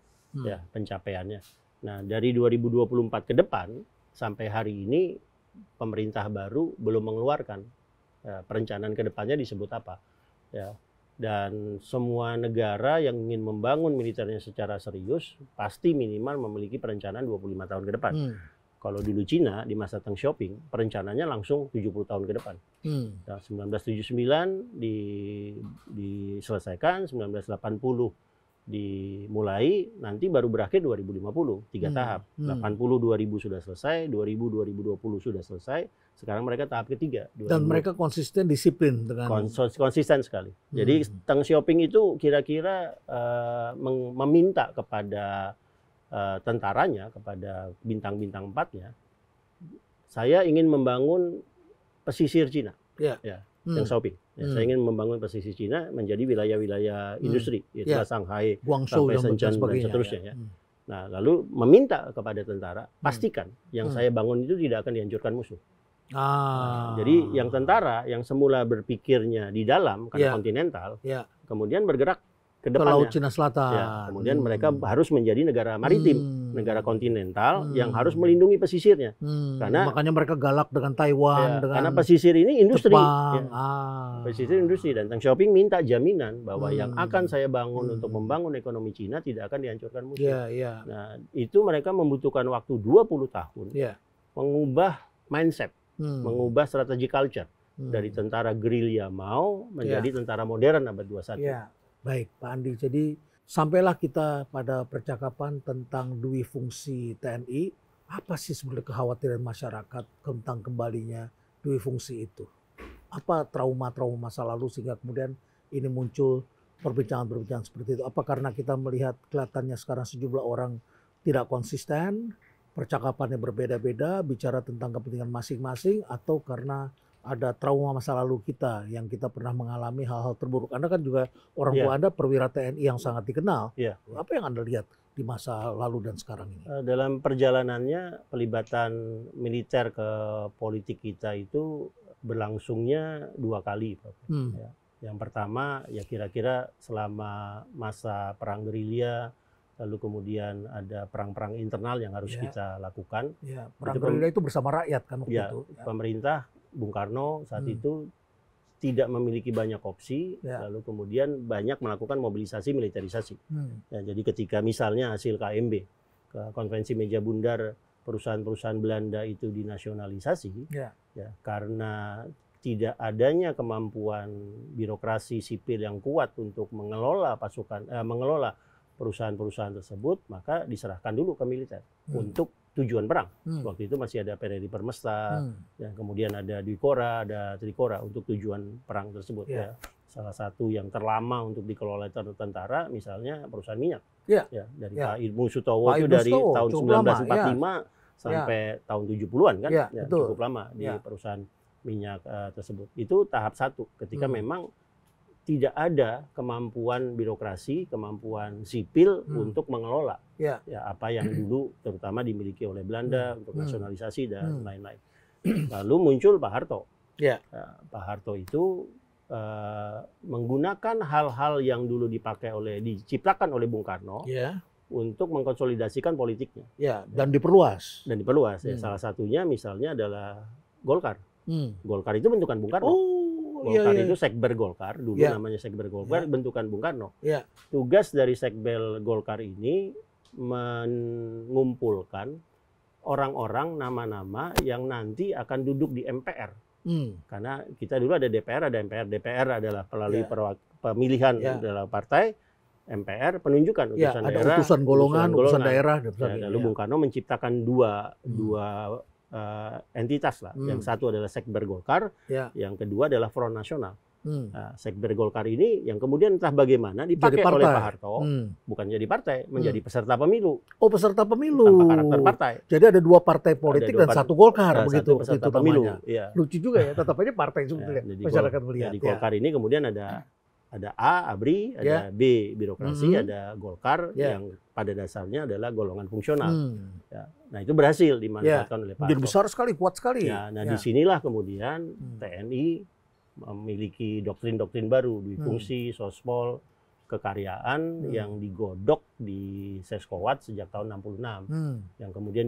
ya pencapaiannya. Nah, dari 2024 ke depan sampai hari ini pemerintah baru belum mengeluarkan perencanaan ke depannya disebut apa. Ya. Dan semua negara yang ingin membangun militernya secara serius pasti minimal memiliki perencanaan 25 tahun ke depan. Kalau dulu Cina di masa Deng Xiaoping perencanaannya langsung 70 tahun ke depan. Nah, 1979 diselesaikan, 1980 dimulai, nanti baru berakhir 2050, 3 tahap. 80 2000 sudah selesai, 2000 2020 sudah selesai. Sekarang mereka tahap ketiga. 2000. Dan mereka konsisten disiplin dengan konsisten sekali. Jadi Deng Xiaoping itu kira-kira meminta kepada tentaranya, kepada bintang-bintang 4-nya, saya ingin membangun pesisir Cina. Deng Xiaoping. Saya ingin membangun pesisir Cina menjadi wilayah-wilayah industri, yaitu Shanghai, Guangzhou sampai Shenzhen dan seterusnya. Nah, lalu meminta kepada tentara, pastikan yang saya bangun itu tidak akan dihancurkan musuh. Jadi yang tentara yang semula berpikirnya di dalam karena kontinental, kemudian bergerak ke depannya. Laut Cina Selatan. Kemudian mereka harus menjadi negara maritim, negara kontinental yang harus melindungi pesisirnya. Karena makanya mereka galak dengan Taiwan, dengan karena pesisir ini industri. Jepang. Pesisir industri, dan Deng Xiaoping minta jaminan bahwa yang akan saya bangun untuk membangun ekonomi Cina tidak akan dihancurkan musuh. Nah, itu mereka membutuhkan waktu 20 tahun mengubah mindset, mengubah strategi culture dari tentara gerilya mau menjadi tentara modern abad 21. Baik, Pak Andi. Jadi sampailah kita pada percakapan tentang dui fungsi TNI. Apa sih sebenarnya kekhawatiran masyarakat tentang kembalinya dui fungsi itu? Apa trauma-trauma masa lalu sehingga kemudian ini muncul perbincangan-perbincangan seperti itu? Apa karena kita melihat kelihatannya sekarang sejumlah orang tidak konsisten, percakapannya berbeda-beda, bicara tentang kepentingan masing-masing, atau karena ada trauma masa lalu kita yang kita pernah mengalami hal-hal terburuk. Anda kan juga orang tua Anda perwira TNI yang sangat dikenal. Apa yang Anda lihat di masa lalu dan sekarang ini? Dalam perjalanannya pelibatan militer ke politik kita itu berlangsungnya 2 kali, Pak. Yang pertama ya kira-kira selama masa perang gerilya, lalu kemudian ada perang-perang internal yang harus kita lakukan. Perang gerilya itu bersama rakyat kan waktu itu. Pemerintah Bung Karno saat itu tidak memiliki banyak opsi, lalu kemudian banyak melakukan mobilisasi militerisasi. Jadi ketika misalnya hasil KMB, Konvensi Meja Bundar, perusahaan-perusahaan Belanda itu dinasionalisasi, karena tidak adanya kemampuan birokrasi sipil yang kuat untuk mengelola mengelola perusahaan-perusahaan tersebut, maka diserahkan dulu ke militer untuk tujuan perang. Waktu itu masih ada Pereri Permesta, dan kemudian ada Dwikora, ada Trikora untuk tujuan perang tersebut. Salah satu yang terlama untuk dikelola tentara, misalnya perusahaan minyak. Dari Pak Ilmu Sutowo itu dari tahun 1945 sampai tahun 70-an kan, cukup lama di perusahaan minyak tersebut. Itu tahap satu, ketika memang tidak ada kemampuan birokrasi, kemampuan sipil untuk mengelola apa yang dulu terutama dimiliki oleh Belanda untuk nasionalisasi dan lain-lain. Lalu muncul Pak Harto. Pak Harto itu menggunakan hal-hal yang dulu diciptakan oleh Bung Karno untuk mengkonsolidasikan politiknya. Dan diperluas. Salah satunya misalnya adalah Golkar. Golkar itu bentukan Bung Karno. Golkar itu Sekber Golkar, dulu namanya Sekber Golkar, bentukan Bung Karno. Tugas dari Sekber Golkar ini mengumpulkan orang-orang, nama-nama yang nanti akan duduk di MPR. Karena kita dulu ada DPR, ada MPR. DPR adalah melalui pemilihan adalah partai, MPR penunjukan utusan daerah. Utusan golongan, utusan daerah. Lalu Bung Karno menciptakan dua entitas lah. Yang satu adalah Sekber Golkar, yang kedua adalah Front Nasional. Sekber Golkar ini yang kemudian entah bagaimana dipakai oleh Pak Harto, bukan jadi partai, menjadi peserta pemilu. Oh, peserta pemilu. Tanpa karakter partai. Jadi ada dua partai politik dan satu Golkar, begitu peserta itu pemilu. Lucu juga ya, tetap aja partai sebetulnya. Masyarakat melihat. Di Golkar ini kemudian ada A, ABRI, ada B, birokrasi, ada Golkar yang pada dasarnya adalah golongan fungsional. Nah itu berhasil dimanfaatkan oleh Pak Harto. Jadi besar sekali, kuat sekali. Nah disinilah kemudian TNI memiliki doktrin-doktrin baru, difungsi, sospol, kekaryaan yang digodok di Seskowat sejak tahun 66, yang kemudian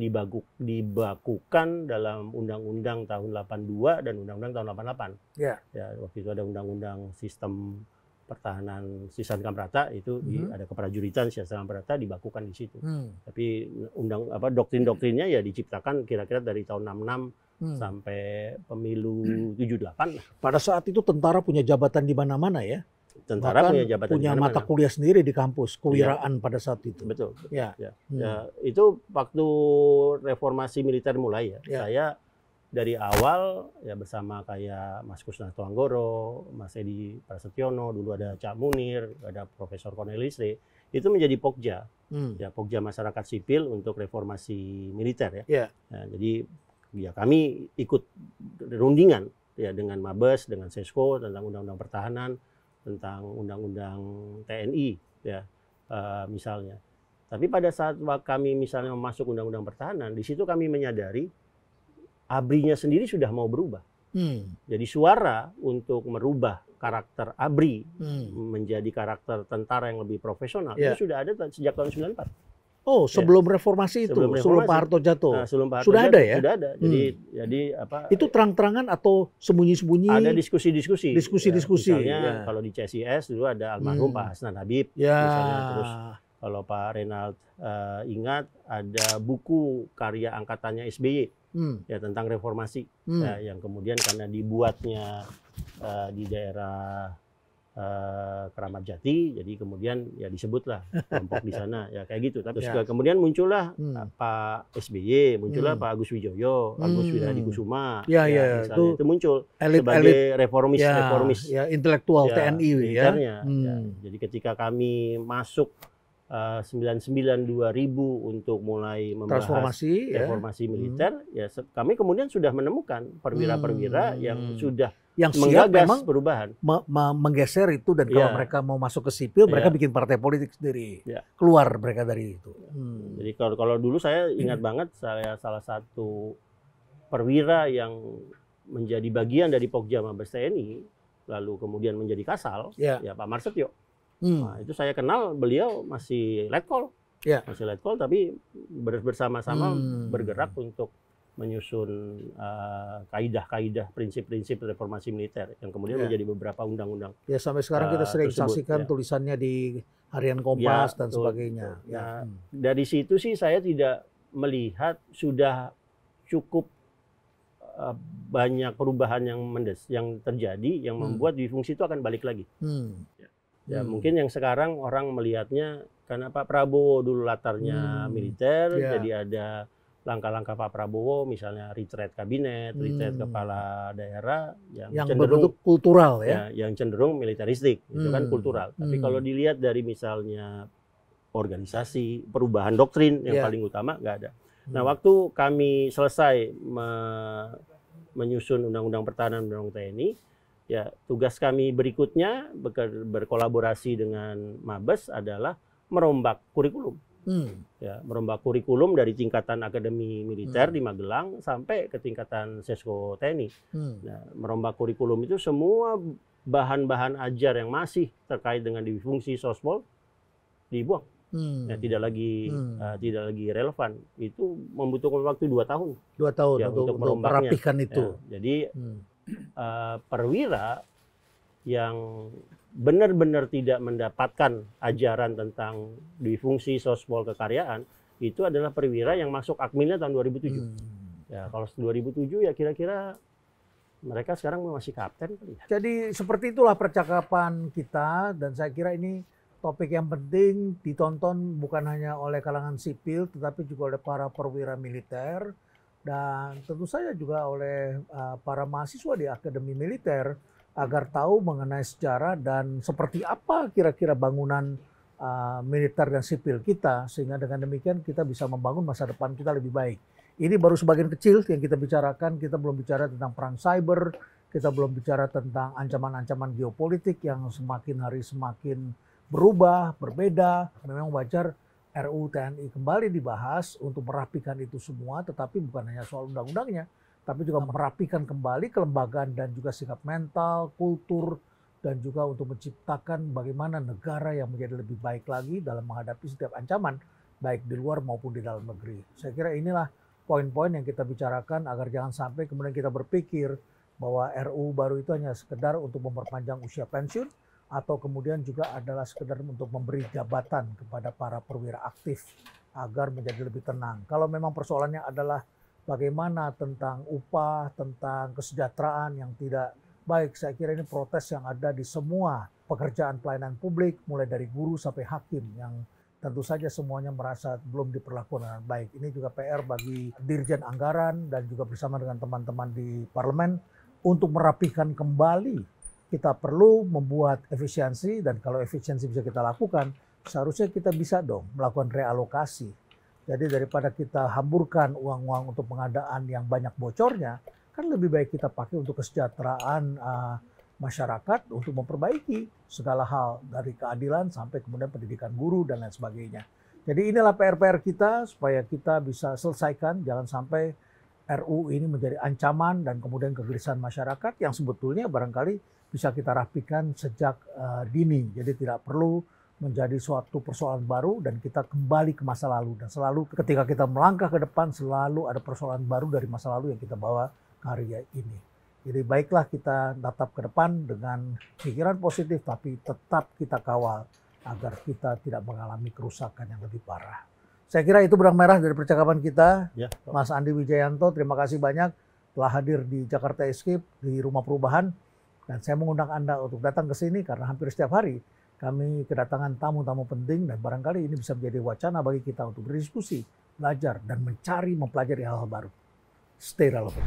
dibakukan dalam Undang-Undang tahun 82 dan Undang-Undang tahun 88. Waktu itu ada Undang-Undang Sistem Pertahanan Sistem Kamprata, itu ada keprajuritan Sistem Kamprata dibakukan di situ. Tapi doktrin-doktrinnya ya diciptakan kira-kira dari tahun 66 sampai pemilu 78. Pada saat itu tentara punya jabatan di mana-mana ya. Tentara bahkan punya jabatan punya mata kuliah sendiri di kampus, kewiraan pada saat itu. Betul. Itu waktu reformasi militer mulai ya. Saya dari awal ya bersama kayak Mas Kusnanto Anggoro, Mas Edi Prasetyono, dulu ada Cak Munir, ada Profesor Cornelis, itu menjadi Pokja, Pokja Masyarakat Sipil untuk reformasi militer ya. Nah, jadi ya kami ikut rundingan ya dengan Mabes, dengan Sesko tentang Undang-Undang Pertahanan, tentang Undang-Undang TNI ya misalnya. Tapi pada saat kami misalnya masuk Undang-Undang Pertahanan, di situ kami menyadari ABRI-nya sendiri sudah mau berubah. Jadi suara untuk merubah karakter ABRI menjadi karakter tentara yang lebih profesional itu sudah ada sejak tahun 94. Oh, sebelum reformasi itu, sebelum Pak Harto jatuh. Nah, sebelum Pak Harto sudah jatuh, ada ya? Sudah ada. Jadi apa? Itu terang-terangan atau sembunyi-sembunyi? Ada diskusi-diskusi. Diskusi-diskusi. Misalnya kalau di CSIS dulu ada almarhum Pak Hasnan Habib. Misalnya, terus kalau Pak Renald ingat ada buku karya angkatannya SBY ya tentang reformasi ya, yang kemudian karena dibuatnya di daerah Keramat Jati, jadi kemudian ya disebutlah kelompok di sana ya kayak gitu. Terus kemudian muncullah Pak SBY, muncullah Pak Agus Wijoyo, Agus Wiradi Kusuma, misalnya itu muncul sebagai reformis, ya, intelektual TNI ya. Jadi ketika kami masuk 99-2000 untuk mulai membahas reformasi militer, ya kami kemudian sudah menemukan perwira-perwira yang sudah siap memang perubahan, menggeser itu, dan kalau mereka mau masuk ke sipil, mereka bikin partai politik sendiri, keluar mereka dari itu. Jadi kalau dulu saya ingat banget, saya salah satu perwira yang menjadi bagian dari Pokja Mabes TNI lalu kemudian menjadi Kasal, Ya. ya Pak Marsetio. Hmm. Nah, itu saya kenal beliau masih letkol, Ya. masih letkol, tapi bersama-sama Hmm. bergerak untuk menyusun kaidah-kaidah, prinsip-prinsip reformasi militer yang kemudian Ya. menjadi beberapa undang-undang. Ya, sampai sekarang kita sering Tersebut, saksikan ya. tulisannya di Harian Kompas Ya, dan betul, sebagainya. betul. Ya. Nah, dari situ sih saya tidak melihat sudah cukup banyak perubahan yang terjadi yang membuat dui fungsi itu akan balik lagi. Ya, mungkin yang sekarang orang melihatnya karena Pak Prabowo dulu latarnya militer, Ya. jadi ada langkah-langkah Pak Prabowo, misalnya retreat kabinet, retreat kepala daerah yang cenderung berbentuk kultural ya. yang cenderung militeristik, itu kan kultural. Tapi kalau dilihat dari misalnya organisasi, perubahan doktrin yang paling utama nggak ada. Nah, waktu kami selesai menyusun Undang-Undang Pertahanan, Undang-Undang TNI, ya tugas kami berikutnya berkolaborasi dengan Mabes adalah merombak kurikulum. Ya, merombak kurikulum dari tingkatan akademi militer di Magelang sampai ke tingkatan Sesko TNI. Nah, merombak kurikulum itu semua bahan-bahan ajar yang masih terkait dengan dui fungsi sospol dibuang. Ya, tidak lagi relevan. Itu membutuhkan waktu 2 tahun. 2 tahun ya, untuk merapihkan itu. Ya, jadi perwira yang benar-benar tidak mendapatkan ajaran tentang dui fungsi sospol kekaryaan itu adalah perwira yang masuk akmilnya tahun 2007. Ya, kalau 2007 ya kira-kira mereka sekarang masih kapten kali ya. Jadi seperti itulah percakapan kita, dan saya kira ini topik yang penting ditonton bukan hanya oleh kalangan sipil tetapi juga oleh para perwira militer dan tentu saja juga oleh para mahasiswa di akademi militer agar tahu mengenai sejarah dan seperti apa kira-kira bangunan militer dan sipil kita, sehingga dengan demikian kita bisa membangun masa depan kita lebih baik. Ini baru sebagian kecil yang kita bicarakan. Kita belum bicara tentang perang cyber, kita belum bicara tentang ancaman-ancaman geopolitik yang semakin hari semakin berubah, berbeda. Memang wajar RUU TNI kembali dibahas untuk merapikan itu semua, tetapi bukan hanya soal undang-undangnya, tapi juga merapikan kembali kelembagaan dan juga sikap mental, kultur, dan juga untuk menciptakan bagaimana negara yang menjadi lebih baik lagi dalam menghadapi setiap ancaman, baik di luar maupun di dalam negeri. Saya kira inilah poin-poin yang kita bicarakan agar jangan sampai kemudian kita berpikir bahwa RUU baru itu hanya sekedar untuk memperpanjang usia pensiun, atau kemudian juga adalah sekedar untuk memberi jabatan kepada para perwira aktif agar menjadi lebih tenang. Kalau memang persoalannya adalah bagaimana tentang upah, tentang kesejahteraan yang tidak baik, saya kira ini protes yang ada di semua pekerjaan pelayanan publik, mulai dari guru sampai hakim, yang tentu saja semuanya merasa belum diperlakukan dengan baik. Ini juga PR bagi Dirjen Anggaran dan juga bersama dengan teman-teman di parlemen untuk merapihkan kembali. Kita perlu membuat efisiensi, dan kalau efisiensi bisa kita lakukan, seharusnya kita bisa dong melakukan realokasi. Jadi daripada kita hamburkan uang-uang untuk pengadaan yang banyak bocornya, kan lebih baik kita pakai untuk kesejahteraan masyarakat, untuk memperbaiki segala hal dari keadilan sampai kemudian pendidikan guru dan lain sebagainya. Jadi inilah PR-PR kita supaya kita bisa selesaikan, jangan sampai RUU ini menjadi ancaman dan kemudian kegelisahan masyarakat yang sebetulnya barangkali bisa kita rapikan sejak dini. Jadi tidak perlu menjadi suatu persoalan baru dan kita kembali ke masa lalu. Dan selalu ketika kita melangkah ke depan selalu ada persoalan baru dari masa lalu yang kita bawa ke hari ini. Jadi baiklah kita tatap ke depan dengan pikiran positif, tapi tetap kita kawal agar kita tidak mengalami kerusakan yang lebih parah. Saya kira itu benang merah dari percakapan kita. Ya, Mas Andi Wijayanto, terima kasih banyak telah hadir di Jakarta Escape di Rumah Perubahan. Dan saya mengundang Anda untuk datang ke sini karena hampir setiap hari kami kedatangan tamu-tamu penting, dan barangkali ini bisa menjadi wacana bagi kita untuk berdiskusi, belajar, dan mempelajari hal-hal baru. Stay relevant.